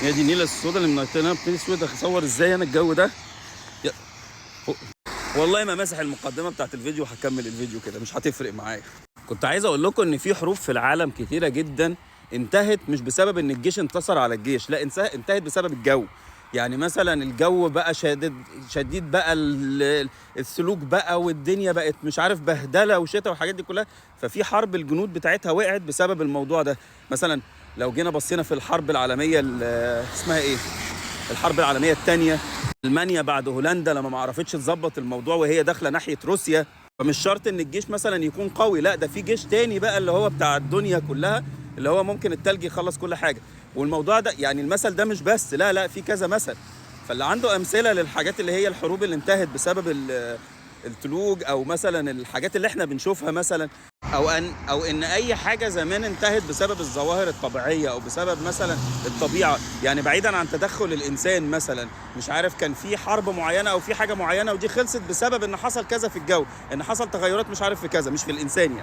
هي دي النيله السوداء اللي منطقه بني سويف. اصور ازاي انا الجو ده؟ يا- والله ما ماسح المقدمه بتاعت الفيديو، هكمل الفيديو كده مش هتفرق معايا. كنت عايز اقول لكم ان في حروب في العالم كتيره جدا انتهت مش بسبب ان الجيش انتصر على الجيش، لا انتهت بسبب الجو. يعني مثلا الجو بقى شديد بقى السلوك بقى، والدنيا بقت مش عارف بهدله وشتاء والحاجات دي كلها، ففي حرب الجنود بتاعتها وقعت بسبب الموضوع ده. مثلا لو جينا بصينا في الحرب العالميه اسمها ايه، الحرب العالميه الثانيه، المانيا بعد هولندا لما ما عرفتش تظبط الموضوع وهي داخله ناحيه روسيا. فمش شرط ان الجيش مثلا يكون قوي، لا ده في جيش تاني بقى اللي هو بتاع الدنيا كلها، اللي هو ممكن التلج يخلص كل حاجه. والموضوع ده يعني المثل ده مش بس، لا في كذا مثل. فاللي عنده امثله للحاجات اللي هي الحروب اللي انتهت بسبب التلوج، او مثلا الحاجات اللي احنا بنشوفها مثلا، او ان اي حاجه زمان انتهت بسبب الظواهر الطبيعيه او بسبب مثلا الطبيعه، يعني بعيدا عن تدخل الانسان. مثلا مش عارف كان في حرب معينه او في حاجه معينه ودي خلصت بسبب ان حصل كذا في الجو، ان حصل تغيرات مش عارف في كذا، مش في الانسان يعني.